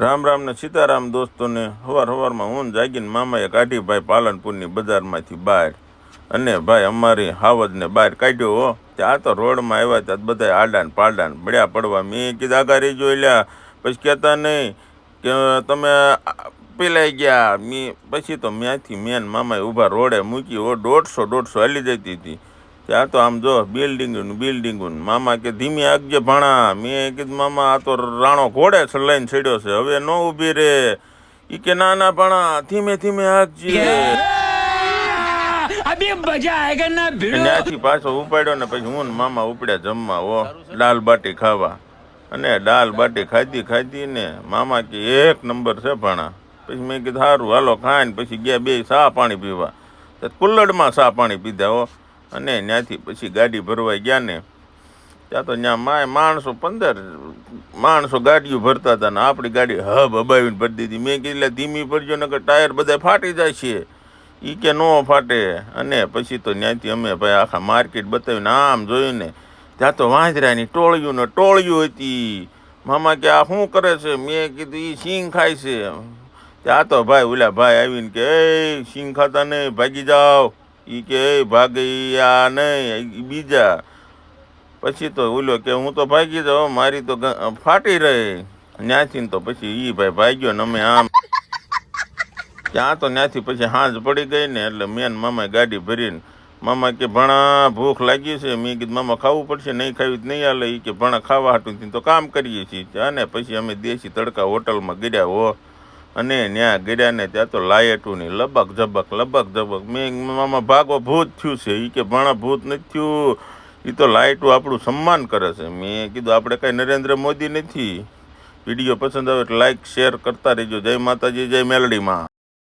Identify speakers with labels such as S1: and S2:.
S1: રામ રામ ને સીતારામ દોસ્તોને સવારમાં હું જાગીને મામાએ કાઢી ભાઈ પાલનપુરની બજારમાંથી બહાર અને ભાઈ અમારી હાવજને બહાર કાઢ્યો હો. ત્યાં તો રોડમાં આવ્યા ત્યાં બધા આડાને પાડાને મળ્યા પડવા. મેં કીધું આગા રહી જો એટલે પછી કહેતા નહીં કે તમે પેલાઈ ગયા. પછી તો ત્યાંથી મેન મામાએ ઊભા રોડે મૂકી હો. 150 હાલી જતી હતી. ત્યાં તો આમ જો બિલ્ડિંગું. મામા કે ધીમી આગજે ભાણા. મેં કીધું મામા આ તો રાણો ઘોડે લઈને ચડ્યો છે, હવે ન ઊભી રે. ઈ કે ના ના ભાણા ધીમે ધીમે આગજે. ત્યાંથી પાછો ઉપાડ્યો ને પછી હું મામા ઉપડ્યા જમવા હો, દાલ બાટી ખાવા. અને દાલ બાટી ખાધી ને મામા કે 1 નંબર છે ભાણા. પછી મેં કીધું સારું હાલો ખાઈને પછી ગયા બે ચા પાણી પીવા. કુલ્લડમાં ચા પાણી પીધા હો. અને ત્યાંથી પછી ગાડી ભરવા ગયા ને ત્યાં તો ત્યાં માણસો 15 માણસો ગાડીઓ ભરતા હતા ને આપણી ગાડી હબાવીને ભરી દીધી. મેં કીધું ધીમી ભરજો ને કે ટાયર બધા ફાટી જાય છે. એ કે ન ફાટે. અને પછી તો ત્યાંથી અમે ભાઈ આખા માર્કેટ બતાવીને આમ જોયું ને ત્યાં તો વાંદરાની ટોળિયું હતી. મામા કે આ શું કરે છે? મેં કીધું એ સિંગ ખાય છે. ત્યાં તો ભાઈ ઓલા ભાઈ આવીને કે એ સિંગ ખાતા નહીં, ભાગી જાઓ. એ કે ભાગી આ નહીં બીજા. પછી તો ઓલો કે હું તો ભાગી જાઉં, મારી તો ફાટી રહી. ત્યાંથી તો પછી એ ભાઈ ભાગ્યો ને અમે આમ ત્યાં તો ત્યાંથી પછી સાંજ પડી ગઈ ને એટલે મેન મામાએ ગાડી ભરીને મામા કે ભણા ભૂખ લાગી છે. મેં કીધું મામા ખાવું પડશે, નહીં ખાવી નહીં હાલે. એ કે ભણા ખાવા હાટું તો કામ કરીએ છીએ. અને પછી અમે દેશી તડકા હોટલમાં ગયા હો. અને ત્યાં ગયા ને ત્યાં તો લાયટુની લબક ઝબક. મેં મામા ભાગો ભૂત થયું છે. એ કે ભણા ભૂત નથી થયું, એ તો લાઇટો આપણું સન્માન કરે છે. મેં કીધું આપણે કાંઈ નરેન્દ્ર મોદી નથી. વિડીયો પસંદ આવે એટલે લાઈક શેર કરતા રહેજો. જય માતાજી, જય મેલડીમાં.